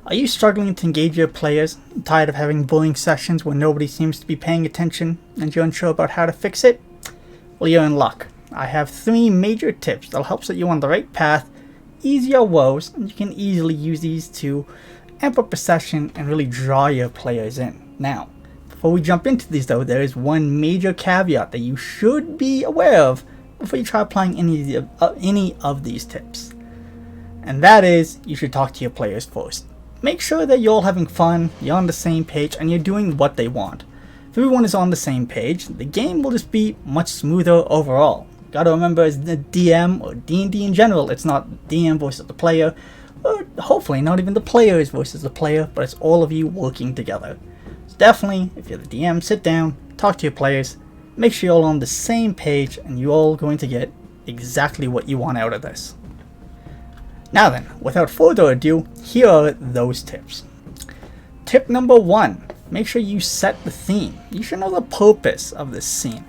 Are you struggling to engage your players, tired of having bullying sessions where nobody seems to be paying attention and you're unsure about how to fix it? Well, you're in luck. I have 3 major tips that'll help set you on the right path, ease your woes, and you can easily use these to amp up a session and really draw your players in. Now, before we jump into these though, there is one major caveat that you should be aware of before you try applying any of these tips. And that is, you should talk to your players first. Make sure that you're all having fun, you're on the same page, and you're doing what they want. If everyone is on the same page, the game will just be much smoother overall. Gotta remember, as the DM or D&D in general, it's not DM versus the player, or hopefully not even the players versus the player, but it's all of you working together. So definitely, if you're the DM, sit down, talk to your players, make sure you're all on the same page, and you're all going to get exactly what you want out of this. Now then, without further ado, here are those tips. Tip number 1, make sure you set the theme. You should know the purpose of this scene.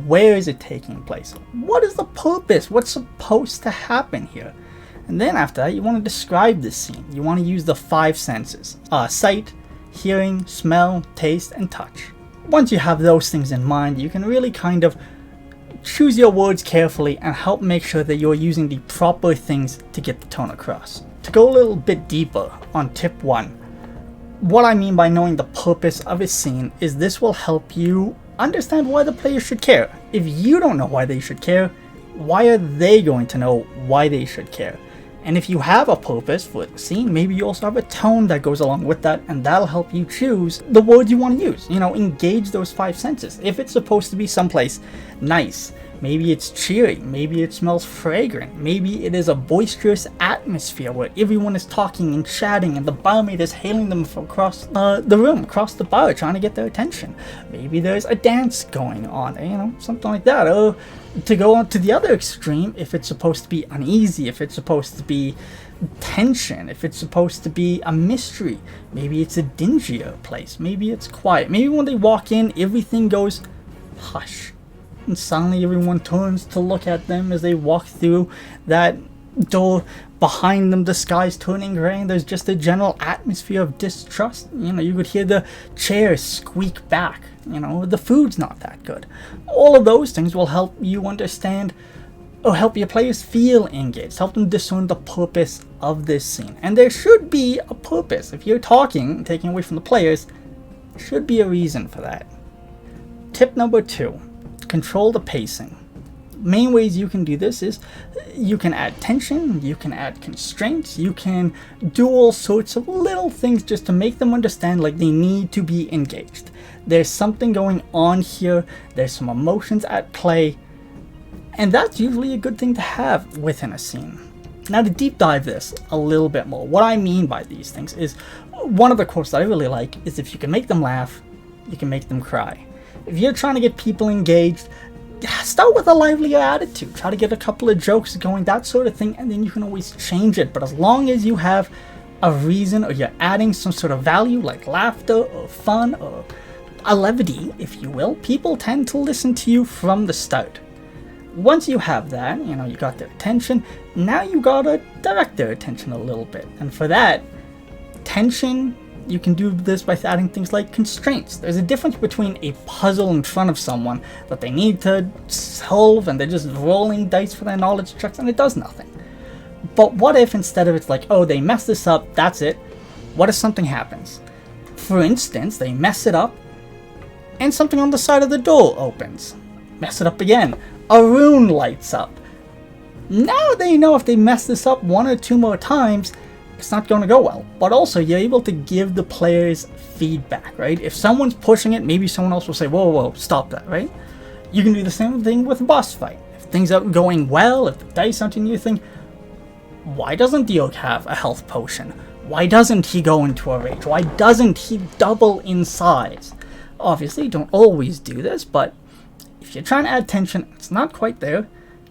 Where is it taking place? What is the purpose? What's supposed to happen here? And then after that, you want to describe this scene. You want to use the 5 senses. Sight, hearing, smell, taste, and touch. Once you have those things in mind, you can really kind of choose your words carefully and help make sure that you're using the proper things to get the tone across. To go a little bit deeper on tip 1, what I mean by knowing the purpose of a scene is this will help you understand why the player should care. If you don't know why they should care, why are they going to know why they should care? And if you have a purpose for the scene, maybe you also have a tone that goes along with that, and that'll help you choose the words you want to use. Engage those 5 senses. If it's supposed to be someplace nice, maybe it's cheery, maybe it smells fragrant, maybe it is a boisterous atmosphere where everyone is talking and chatting and the barmaid is hailing them from across the room, across the bar, trying to get their attention. Maybe there's a dance going on, something like that. Or to go on to the other extreme, if it's supposed to be uneasy, if it's supposed to be tension, if it's supposed to be a mystery, maybe it's a dingier place, maybe it's quiet, maybe when they walk in everything goes hush and suddenly everyone turns to look at them as they walk through that door. Behind them the sky's turning gray and there's just a general atmosphere of distrust. You could hear the chairs squeak back, the food's not that good. All of those things will help you understand or help your players feel engaged, help them discern the purpose of this scene. And there should be a purpose. If you're taking away from the players, there should be a reason for that. Tip number 2, control the pacing. Main ways you can do this is you can add tension, you can add constraints, you can do all sorts of little things just to make them understand like they need to be engaged. There's something going on here, there's some emotions at play, and that's usually a good thing to have within a scene. Now to deep dive this a little bit more, what I mean by these things is, one of the quotes that I really like is, if you can make them laugh, you can make them cry. If you're trying to get people engaged, start with a livelier attitude. Try to get a couple of jokes going, that sort of thing, and then you can always change it. But as long as you have a reason, or you're adding some sort of value like laughter or fun or a levity, if you will, people tend to listen to you from the start. Once you have that, you got their attention, now you gotta direct their attention a little bit. And for that, tension, you can do this by adding things like constraints. There's a difference between a puzzle in front of someone that they need to solve and they're just rolling dice for their knowledge checks and it does nothing. But what if instead of it's like, oh, they messed this up, that's it. What if something happens? For instance, they mess it up and something on the side of the door opens. Mess it up again. A rune lights up. Now they know if they mess this up 1 or 2 more times, it's not going to go well. But also, you're able to give the players feedback, right? If someone's pushing it, maybe someone else will say, whoa, stop that, right? You can do the same thing with a boss fight. If things aren't going well, if the dice aren't in your thing, why doesn't the orc have a health potion? Why doesn't he go into a rage? Why doesn't he double in size? Obviously, you don't always do this, but if you're trying to add tension, it's not quite there,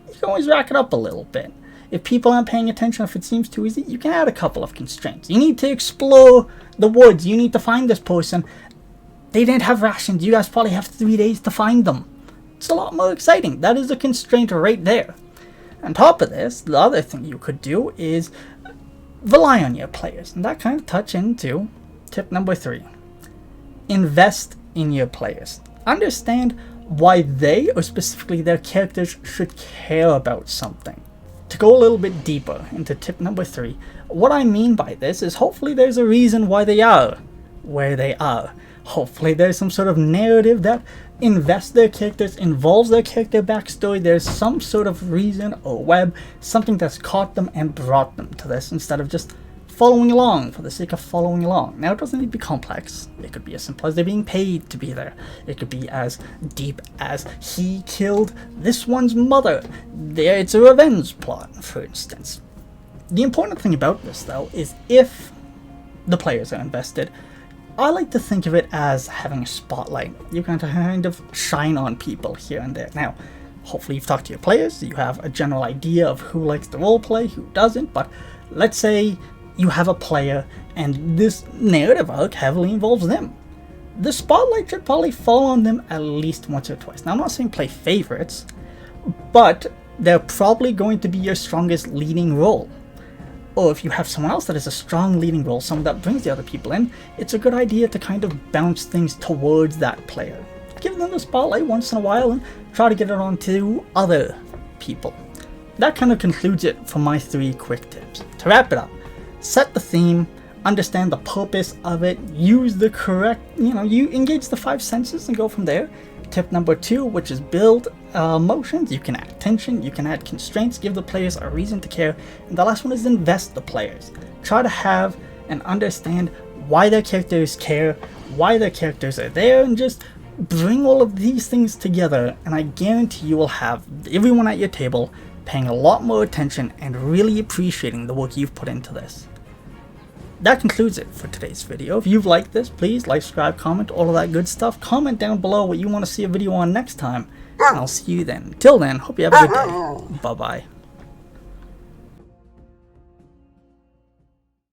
you can always rack it up a little bit. If people aren't paying attention, if it seems too easy, you can add a couple of constraints. You need to explore the woods. You need to find this person. They didn't have rations. You guys probably have 3 days to find them. It's a lot more exciting. That is a constraint right there. On top of this, the other thing you could do is rely on your players. And that kind of touch into tip number 3. Invest in your players. Understand why they, or specifically their characters, should care about something. To go a little bit deeper into tip number 3, what I mean by this is hopefully there's a reason why they are where they are. Hopefully there's some sort of narrative that invests their characters, involves their character backstory. There's some sort of reason or web, something that's caught them and brought them to this, instead of just following along for the sake of following along. Now, it doesn't need to be complex. It could be as simple as they're being paid to be there. It could be as deep as he killed this one's mother. There, it's a revenge plot, for instance. The important thing about this, though, is if the players are invested, I like to think of it as having a spotlight. You can kind of shine on people here and there. Now, hopefully you've talked to your players, you have a general idea of who likes to roleplay, who doesn't, but let's say you have a player and this narrative arc heavily involves them. The spotlight should probably fall on them at least once or twice. Now, I'm not saying play favorites, but they're probably going to be your strongest leading role. Or if you have someone else that is a strong leading role, someone that brings the other people in, it's a good idea to kind of bounce things towards that player. Give them the spotlight once in a while and try to get it on to other people. That kind of concludes it for my 3 quick tips. To wrap it up, set the theme, understand the purpose of it, use the correct, you engage the 5 senses and go from there. Tip number 2, which is build emotions. You can add tension, you can add constraints, give the players a reason to care. And the last one is invest the players. Try to have and understand why their characters care, why their characters are there, and just bring all of these things together. And I guarantee you will have everyone at your table paying a lot more attention and really appreciating the work you've put into this. That concludes it for today's video. If you've liked this, please like, subscribe, comment, all of that good stuff. Comment down below what you want to see a video on next time, and I'll see you then. Till then, hope you have a good day. Bye-bye.